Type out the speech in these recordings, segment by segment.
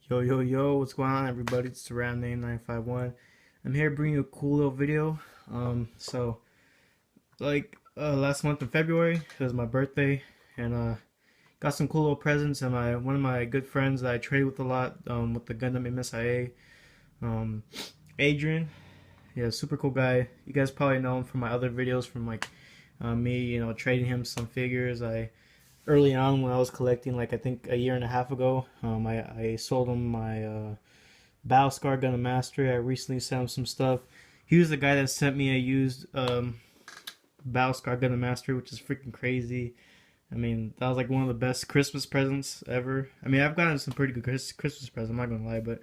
Yo, yo, yo, what's going on, everybody? It's Surround Name 951. I'm here bringing you a cool little video. Last month in February, it was my birthday, and got some cool little presents. And one of my good friends that I trade with a lot, with the Gundam MSIA, um, Adrian. Yeah, super cool guy. You guys probably know him from my other videos, from me, trading him some figures. Early on when I was collecting, like I think a year and a half ago, I sold him my Battlescar Gundam Mastery. I recently sent him some stuff. He was the guy that sent me a used Battlescar Gundam Mastery, which is freaking crazy. I mean, that was like one of the best Christmas presents ever. I mean, I've gotten some pretty good Christmas presents, I'm not gonna lie, but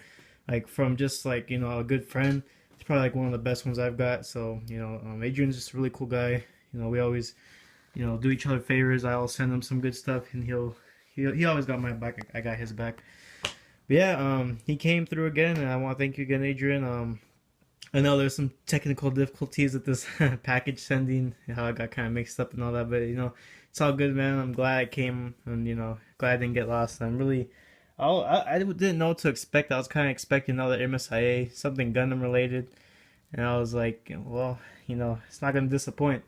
like from just like, a good friend, it's probably like one of the best ones I've got. So, Adrian's just a really cool guy. We always do each other favors. I'll send him some good stuff, and he always got my back. I got his back. But yeah, he came through again, and I want to thank you again, Adrian. I know there's some technical difficulties with this package sending, how I got kind of mixed up and all that, but it's all good, man. I'm glad I came, and glad I didn't get lost. I didn't know what to expect. I was kind of expecting another MSIA, something Gundam related, and I was like, well, it's not gonna disappoint.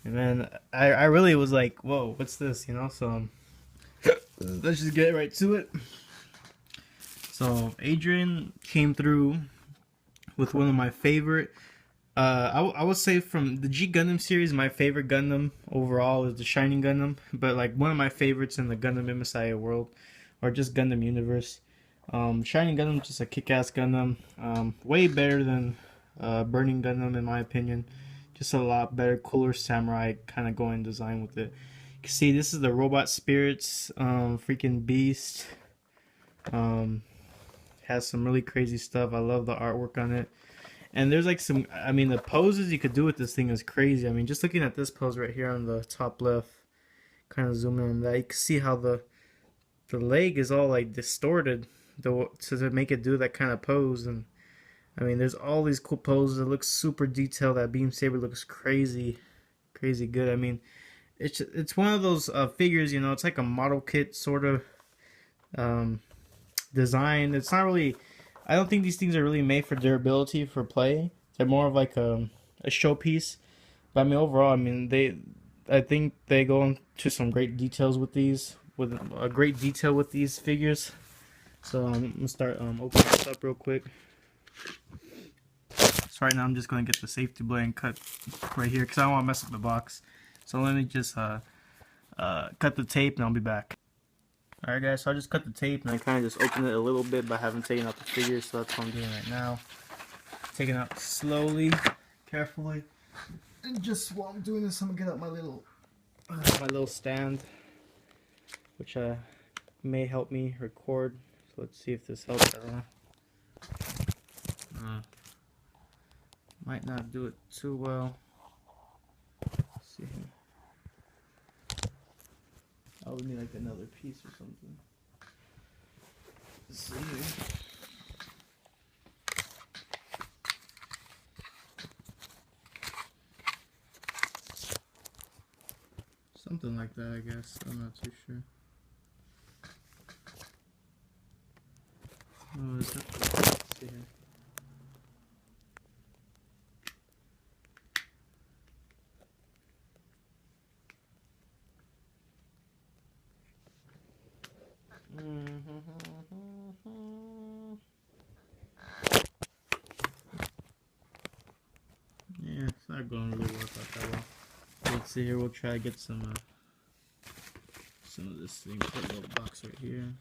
And then I really was like, whoa, what's this? So let's just get right to it. So Adrian came through with one of my favorite. I would say from the G Gundam series, my favorite Gundam overall is the Shining Gundam. But like one of my favorites in the Gundam MSIA world, or just Gundam universe. Shining Gundam is just a kick-ass Gundam. Way better than Burning Gundam in my opinion. Just a lot better, cooler samurai kind of going design with it. You can see this is the Robot Spirits, freaking beast. Has some really crazy stuff. I love the artwork on it. And there's like some, I mean, the poses you could do with this thing is crazy. I mean, just looking at this pose right here on the top left, kind of zoom in on that, you can see how the leg is all like distorted to make it do that kind of pose. And I mean, there's all these cool poses. It looks super detailed. That beam saber looks crazy good. I mean, it's one of those figures. It's like a model kit sort of design. It's not really. I don't think these things are really made for durability for play. They're more of like a showpiece. But I mean, overall, I mean I think they go into some great details with these, with a great detail with these figures. So I'm gonna start opening this up real quick. So right now I'm just going to get the safety blade and cut right here because I don't want to mess up the box. So let me just cut the tape and I'll be back. Alright guys, so I just cut the tape and I kind of just opened it a little bit, but I haven't taken out the figures, so that's what I'm doing right now. Taking it out slowly, carefully. And just while I'm doing this, I'm going to get out my little stand, which may help me record. So let's see if this helps. I don't know. Might not do it too well. Let's see here. I would need like another piece or something. Let's see here. Something like that, I guess. I'm not too sure. Oh, is that? Let's see here. Yeah, it's not going to really work out that well. Let's see here. We'll try to get some of this thing. Put a little box right here.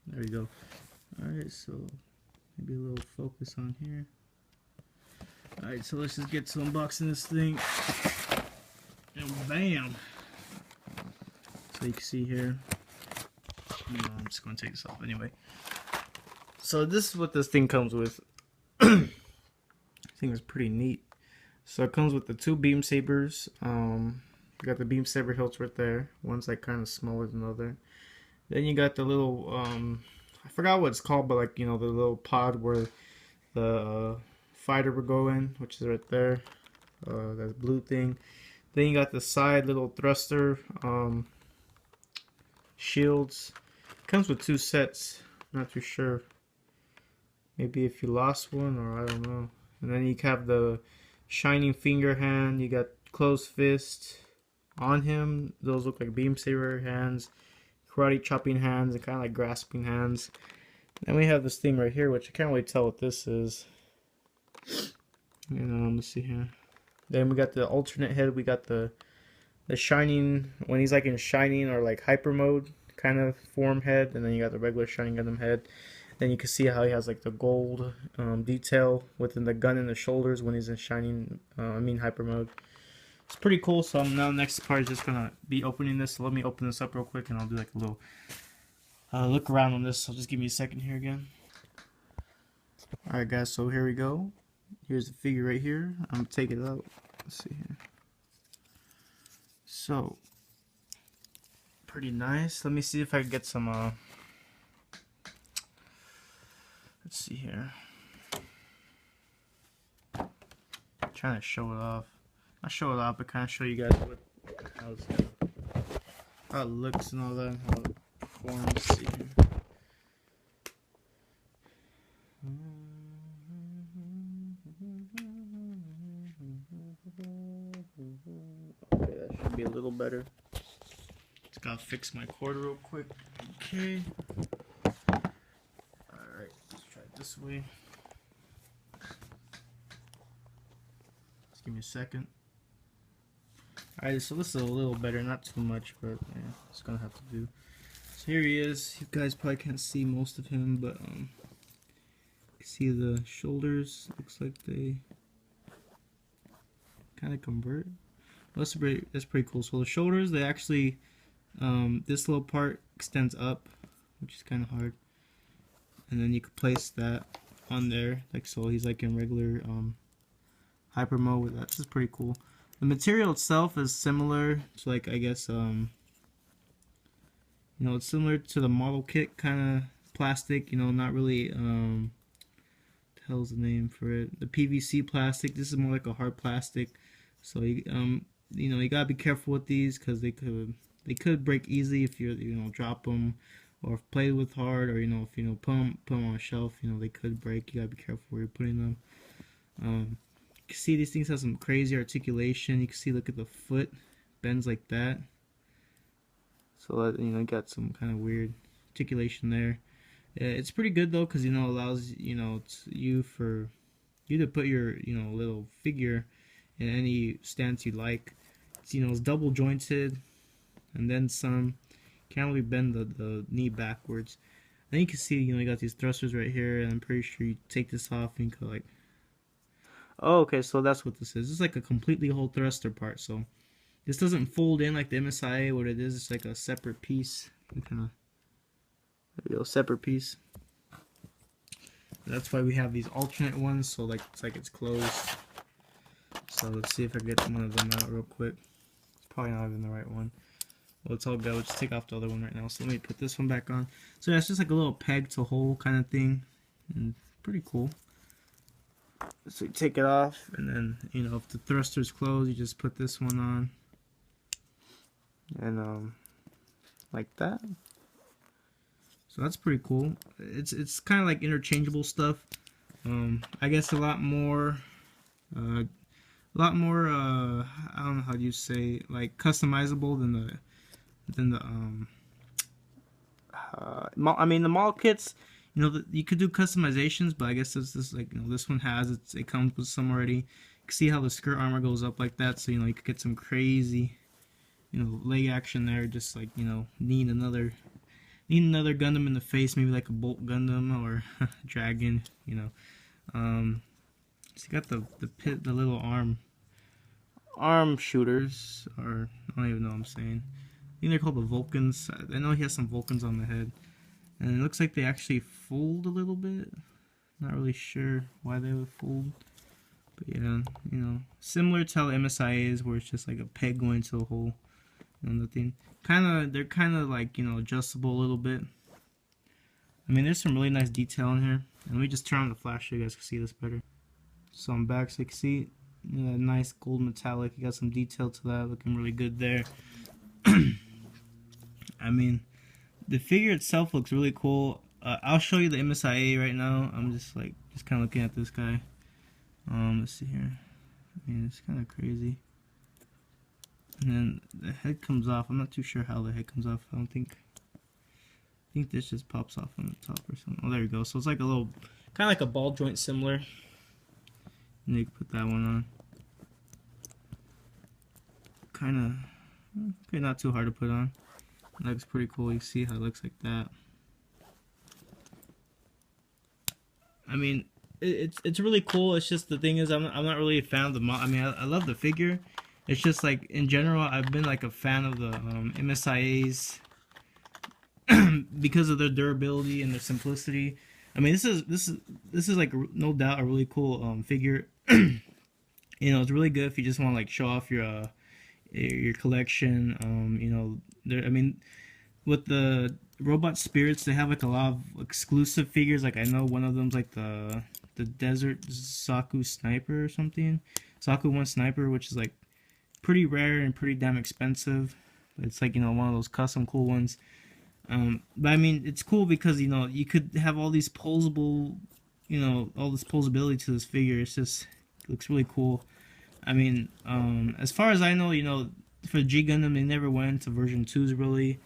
There we go. Alright, so maybe a little focus on here. Alright, so let's just get to unboxing this thing. And bam! So you can see here. I'm just going to take this off anyway. So this is what this thing comes with. I think it's pretty neat. So it comes with the two beam sabers. You got the beam saber hilts right there. One's like kind of smaller than the other. Then you got the little I forgot what it's called, but like the little pod where the fighter would go in, which is right there. That blue thing. Then you got the side little thruster shields. Comes with 2 sets. Not too sure. Maybe if you lost one, or I don't know. And then you have the shining finger hand. You got closed fist on him. Those look like beam saber hands, karate chopping hands, and kind of like grasping hands. Then we have this thing right here, which I can't really tell what this is. Let's see here. Then we got the alternate head. We got the shining, when he's like in shining or like hyper mode kind of form head, and then you got the regular shining Gundam head. Then you can see how he has like the gold detail within the gun in the shoulders when he's in shining, hyper mode. It's pretty cool. So now next part is just gonna be opening this. So let me open this up real quick, and I'll do like a little look around on this. So just give me a second here again. Alright guys, so here we go. Here's the figure right here. I'm gonna take it out. Let's see here. So pretty nice. Let me see if I can get some let's see here. I'm trying to show it off. Not show it off, but kind of show you guys how it looks and all that, how it performs. Let's see here. Okay, that should be a little better. Just gotta fix my cord real quick. Okay. Alright, let's try it this way. Just give me a second. Alright, so this is a little better, not too much, but yeah, it's gonna have to do. So here he is. You guys probably can't see most of him, but you can see the shoulders. Looks like they kind of convert. Well, that's pretty cool. So the shoulders, they actually, this little part extends up, which is kind of hard, and then you can place that on there, like so. He's like in regular hyper mode with that. This is pretty cool. The material itself is similar to, like, I guess, it's similar to the model kit kind of plastic. Not really. What the hell's the name for it? The PVC plastic. This is more like a hard plastic. So you gotta be careful with these because they could break easily if you drop them, or if played with hard, or if put them on a shelf, they could break. You gotta be careful where you're putting them. You can see these things have some crazy articulation. You can see, look at the foot bends like that. So that, you got some kind of weird articulation there. It's pretty good though, because allows you to put your little figure in any stance you like. It's double jointed, and then some. Can't really bend the knee backwards. Then you can see you got these thrusters right here, and I'm pretty sure you take this off and you can like. Oh, okay, so that's what this is. This is like a completely whole thruster part. So this doesn't fold in like the MSIA. What it is, it's like a separate piece. Kind of, there we go, separate piece. That's why we have these alternate ones. So like it's closed. So let's see if I can get one of them out real quick. It's probably not even the right one. Well, it's all good. We'll just take off the other one right now. So let me put this one back on. So that's just like a little peg to hole kind of thing. And pretty cool. So you take it off, and then if the thruster's closed, you just put this one on, and like that. So that's pretty cool. It's kind of like interchangeable stuff. I guess a lot more I don't know how you say, like, customizable than the model kits. You could do customizations, but I guess this is like, this one has it comes with some already. You can see how the skirt armor goes up like that, so you could get some crazy leg action there, just like need another Gundam in the face, maybe like a Bolt Gundam or Dragon. So you got the little arm shooters, or I don't even know what I'm saying. I think they're called the Vulcans. I know he has some Vulcans on the head. And it looks like they actually fold a little bit. Not really sure why they would fold. But yeah, similar to how the MSIA is, where it's just like a peg going to a hole. Nothing. They're kind of like, adjustable a little bit. I mean, there's some really nice detail in here. And let me just turn on the flash so you guys can see this better. So I'm back, so you can see that nice gold metallic. You got some detail to that, looking really good there. I mean, The figure itself looks really cool. I'll show you the MSIA right now. I'm just kind of looking at this guy. Let's see here. I mean, it's kind of crazy. And then the head comes off. I'm not too sure how the head comes off. I think this just pops off on the top or something. Oh, there we go. So it's like a little, kind of like a ball joint similar. And you can put that one on. Kind of, okay, not too hard to put on. It looks pretty cool. You see how it looks like that. I mean, it's really cool. It's just the thing is, I'm not really a fan of the I mean, I love the figure. It's just like in general, I've been like a fan of the MSIAs because of their durability and their simplicity. I mean, this is like no doubt a really cool figure. You know, it's really good if you just want to like show off your collection. You know, I mean, with the Robot Spirits, they have like a lot of exclusive figures. Like I know one of them's like the Desert Saku Sniper or something. Saku 1 Sniper, which is like pretty rare and pretty damn expensive. It's like, you know, one of those custom cool ones. But I mean, it's cool because, you know, you could have all these posable, you know, all this posability to this figure. It's just, it looks really cool. I mean, as far as I know, you know, for G Gundam, they never went into version 2s really.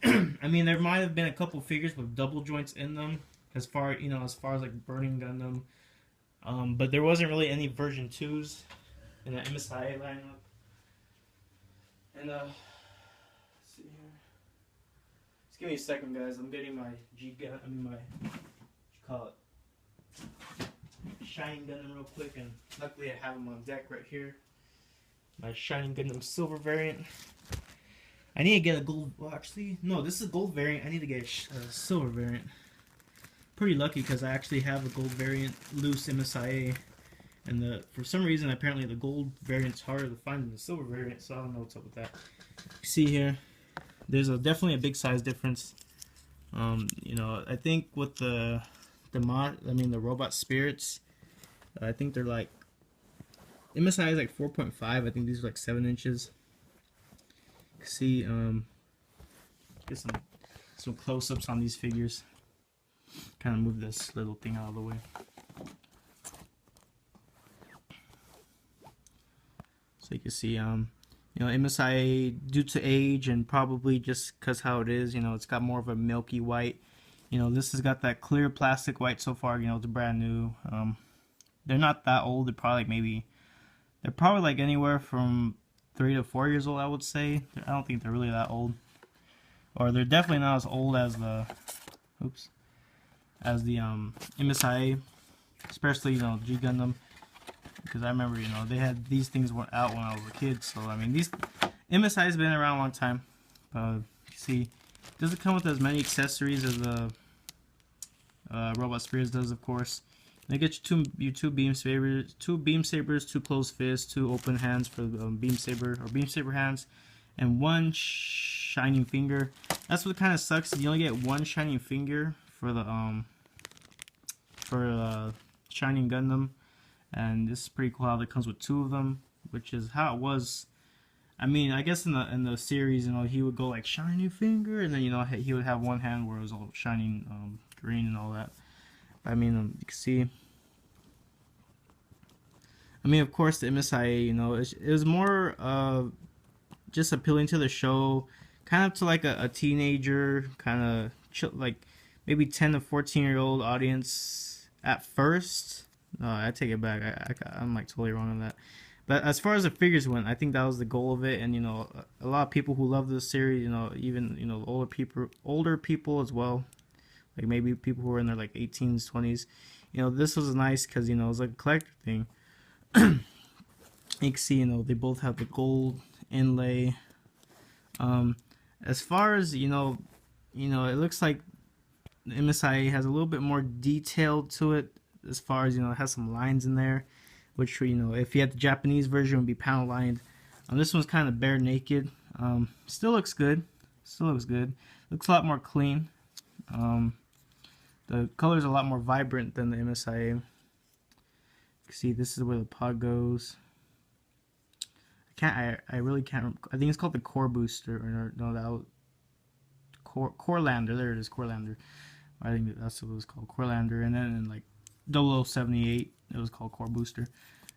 I mean, there might have been a couple figures with double joints in them, as far as like Burning Gundam. But there wasn't really any version 2s in the MSIA lineup. And let's see here. Just give me a second, guys. I'm getting my my what you call it, Shining Gundam real quick, and luckily I have them on deck right here. My Shining Gundam Silver variant. I need to get a gold. Well, actually, no. This is a gold variant. I need to get a silver variant. Pretty lucky because I actually have a gold variant loose MSIA, and for some reason apparently the gold variant's harder to find than the silver variant. So I don't know what's up with that. You see here, there's definitely a big size difference. You know, I think with the Robot Spirits, I think they're like MSI is like 4.5. I think these are like 7 inches. See, get some close-ups on these figures. Kind of move this little thing out of the way. So you can see, you know, MSIA, due to age and probably just because how it is, you know, it's got more of a milky white. You know, this has got that clear plastic white so far. You know, it's brand new. They're not that old. They're probably like anywhere from 3 to 4 years old, I would say. I don't think they're really that old, or they're definitely not as old as the, MSIA, especially, you know, G Gundam, because I remember, you know, they had these things out when I was a kid. So I mean, these MSI has been around a long time. You see, it doesn't come with as many accessories as the Robot Spirits does, of course. They get you two beam sabers, 2 closed fists, 2 open hands for the beam saber hands, and 1 shining finger. That's what kind of sucks. You only get 1 shining finger for the Shining Gundam, and this is pretty cool how it comes with 2 of them, which is how it was. I mean, I guess in the series, you know, he would go like shining finger, and then, you know, he would have 1 hand where it was all shining green and all that. I mean, you can see. I mean, of course, the MSIA, you know, it was more just appealing to the show, kind of to like a teenager, kind of like maybe 10 to 14-year-old audience at first. I take it back. I'm like totally wrong on that. But as far as the figures went, I think that was the goal of it. And, you know, a lot of people who love this series, you know, even, you know, older people as well. Like maybe people who were in their like 18s, 20s. You know, this was nice because, you know, it was like a collector thing. You can see, you know, they both have the gold inlay. As far as, you know, it looks like the MSIA has a little bit more detail to it. As far as, you know, it has some lines in there, which, you know, if you had the Japanese version, it would be panel lined. This one's kind of bare naked. Still looks good. Looks a lot more clean. The colors are a lot more vibrant than the MSIA. You can see this is where the pod goes. I really can't. I think it's called the core booster, or no, that Corlander. There it is, Corlander. I think that's what it was called, Corlander. And then in like 0078, it was called Core Booster.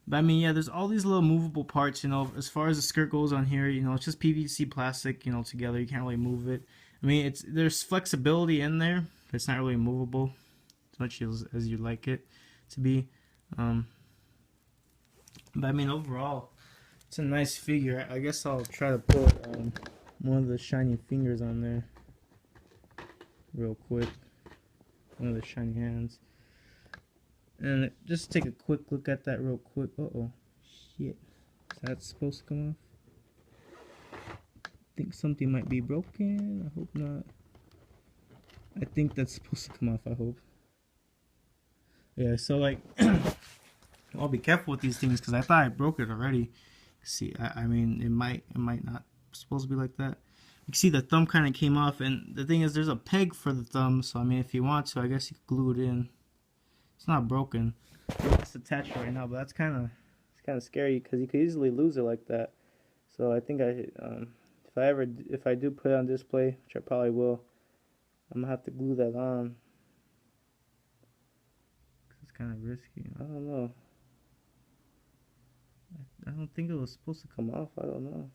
But I mean, yeah, there's all these little movable parts, you know. As far as the skirt goes on here, you know, it's just PVC plastic, you know, together. You can't really move it. I mean, there's flexibility in there, but it's not really movable as much as you like it to be. But I mean, overall, it's a nice figure. I guess I'll try to put one of the shiny fingers on there real quick. One of the shiny hands. And just take a quick look at that real quick. Uh-oh. Shit. Is that supposed to come off? I think something might be broken. I hope not. I think that's supposed to come off, I hope. Yeah, so like, I'll be careful with these things because I thought I broke it already. See, I mean, it might not. It's supposed to be like that. You can see the thumb kind of came off, and the thing is, there's a peg for the thumb. So I mean, if you want to, I guess you could glue it in. It's not broken. It's attached right now, but that's kind of scary because you could easily lose it like that. So I think if I do put it on display, which I probably will, I'm gonna have to glue that on. It's kind of risky. I don't know. I don't think it was supposed to come off. I don't know.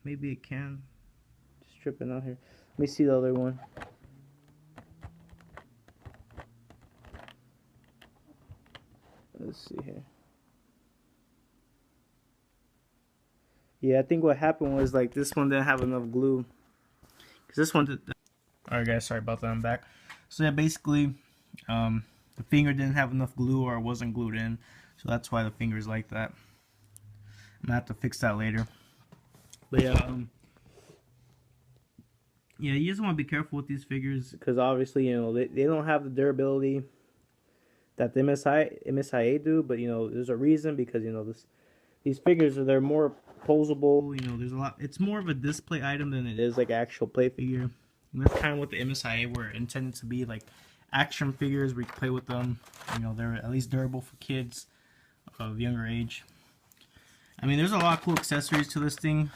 Maybe it can. Just strip it out here. Let me see the other one. Let's see here. Yeah, I think what happened was like this one didn't have enough glue. Cause this one did. Alright guys, sorry about that. I'm back. So yeah, basically, the finger didn't have enough glue or it wasn't glued in, so that's why the finger's like that. I'm gonna have to fix that later. But yeah, yeah, you just want to be careful with these figures because obviously, you know, they don't have the durability that the MSIA do, but you know, there's a reason because you know these figures they're more posable. You know, there's a lot. It's more of a display item than it is like actual play figure. And that's kind of what the MSIA were intended to be, like action figures where you can play with them. You know, they're at least durable for kids of younger age. I mean, there's a lot of cool accessories to this thing.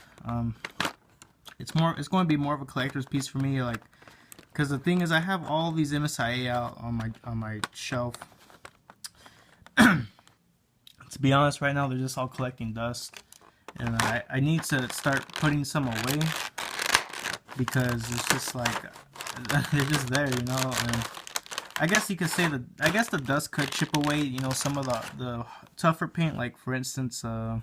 It's going to be more of a collector's piece for me, like, because the thing is, I have all these MSIA out on my shelf. To be honest, right now they're just all collecting dust, and I need to start putting some away because it's just like they're just there, you know. And I guess you could say the dust could chip away, you know, some of the tougher paint, like for instance, you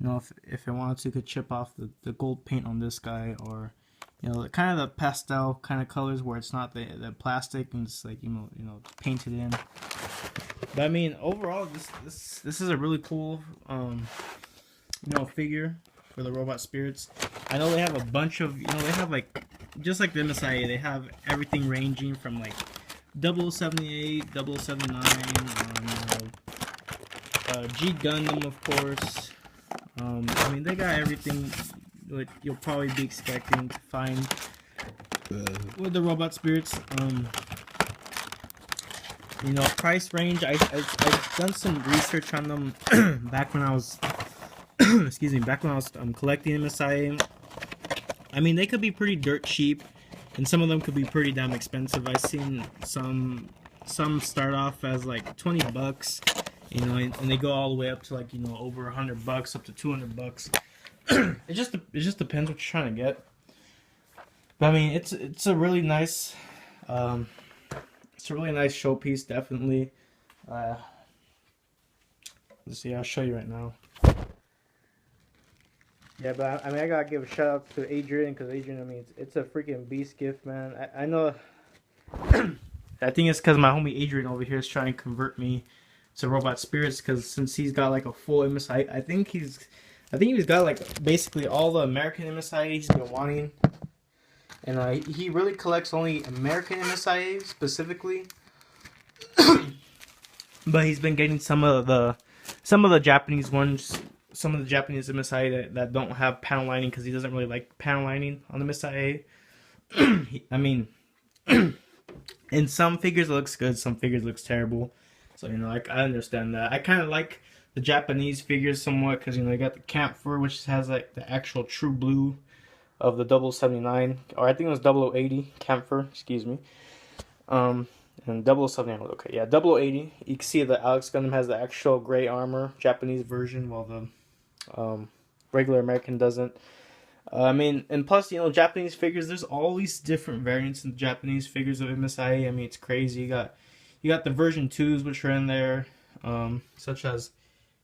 know, if it wanted to, could chip off the gold paint on this guy, or you know, kind of the pastel kind of colors where it's not the plastic and it's like you know painted in. But I mean, overall, this is a really cool you know, figure for the Robot Spirits. I know they have a bunch of, you know, they have like, just like the MSIA, they have everything ranging from like 0078, 0079, G Gundam, of course. I mean, they got everything what you'll probably be expecting to find with the Robot Spirits. You know, price range, I've done some research on them back when I was excuse me, back when I was collecting MSIA. I mean, they could be pretty dirt cheap, and some of them could be pretty damn expensive. I've seen some start off as like 20 bucks, you know, and they go all the way up to like, you know, over 100 bucks, up to 200 bucks. It just depends what you're trying to get. But I mean, it's a really nice showpiece, definitely. Let's see, I'll show you right now. Yeah, but I mean, I gotta give a shout out to Adrian, because Adrian, I mean, it's a freaking beast gift, man. I know. I think it's because my homie Adrian over here is trying to convert me to Robot Spirits, because since he's got like a full MSI, I think he's got like basically all the American MSIA he's been wanting, and he really collects only American MSIA specifically. But he's been getting some of the Japanese ones. Some of the Japanese MSIA that don't have panel lining, because he doesn't really like panel lining on the MSIA. I mean, in some figures it looks good, some figures looks terrible. So, you know, I understand that. I kind of like the Japanese figures somewhat, because, you know, they got the camphor, which has like the actual true blue of the 0079, or I think it was 0080 camphor, excuse me. And 0079, okay, yeah, 0080. You can see the Alex Gundam has the actual gray armor, Japanese version, while the regular American doesn't. I mean, and plus, you know, Japanese figures, there's all these different variants in the Japanese figures of MSIA. I mean, it's crazy. You got the version 2s, which are in there, such as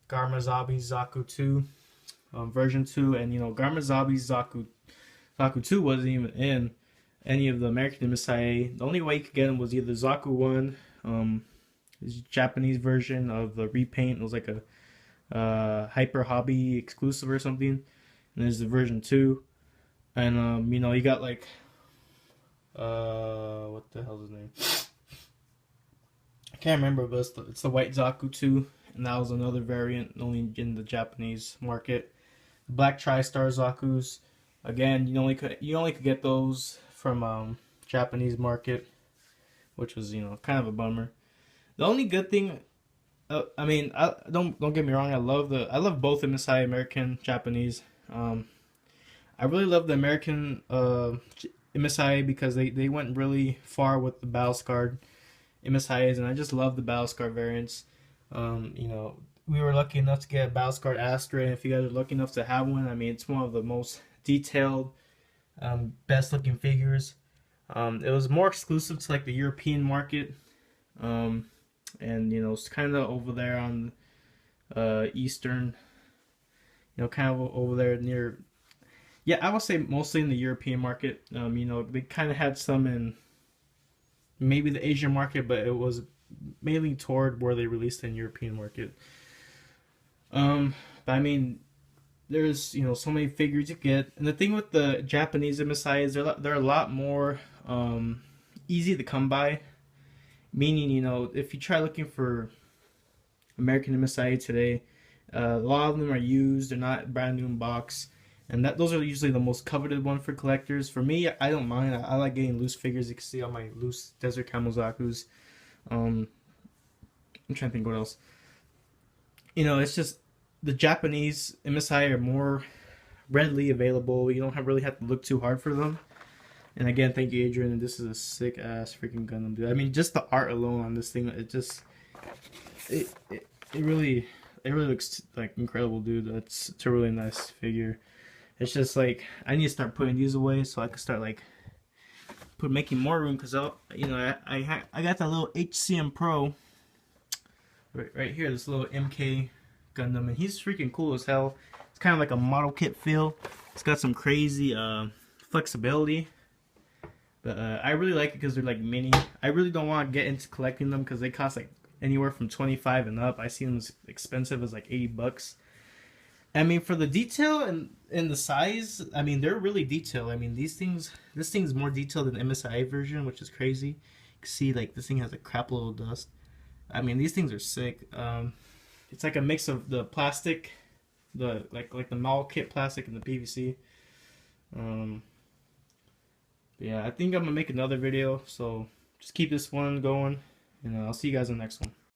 Garmazabi's Zaku 2, version 2, and, you know, Garmazabi's Zaku 2 wasn't even in any of the American MSIA. The only way you could get them was either Zaku 1, Japanese version of the repaint. It was like a Hyper Hobby exclusive or something. And there's the version 2. And, you know, you got like, what the hell's his name? I can't remember, but it's the white Zaku 2. And that was another variant only in the Japanese market. The black TriStar Zakus, again, you only could get those from Japanese market, which was, you know, kind of a bummer. The only good thing, I mean, don't get me wrong, I love both MSI, American, Japanese. I really love the American MSI because they went really far with the battle scarred MSIs, and I just love the battle scarred variants. You know, we were lucky enough to get a battle scarred Astra, and if you guys are lucky enough to have one, I mean, it's one of the most detailed, best looking figures. It was more exclusive to like the European market, and you know, it's kind of over there on Eastern, you know, kind of over there near, yeah, I would say mostly in the European market. You know, they kind of had some in maybe the Asian market, but it was mainly toward where they released in European market. But I mean, there's, you know, so many figures you get, and the thing with the Japanese MSI is they're a lot more easy to come by. Meaning, you know, if you try looking for American MSI today, a lot of them are used. They're not brand new in box, and those are usually the most coveted one for collectors. For me, I don't mind. I like getting loose figures. You can see all my loose Desert Camel Zakus. I'm trying to think what else. You know, it's just the Japanese MSI are more readily available. You don't really have to look too hard for them. And again, thank you, Adrian. And this is a sick ass freaking Gundam, dude. I mean, just the art alone on this thing, it really looks like incredible, dude. It's a really nice figure. It's just like I need to start putting these away so I can start like making more room, because you know, I got that little HCM Pro right here, this little MK Gundam, and he's freaking cool as hell. It's kind of like a model kit feel. It's got some crazy flexibility. But I really like it because they're like mini. I really don't want to get into collecting them because they cost like anywhere from 25 and up. I see them as expensive as like 80 bucks. I mean, for the detail and the size, I mean, they're really detailed. I mean, this thing's more detailed than the MSI version, which is crazy. You can see like this thing has a crap load of dust. I mean, these things are sick. It's like a mix of the plastic, like the model kit plastic and the PVC. Yeah, I think I'm gonna make another video, so just keep this one going, and I'll see you guys in the next one.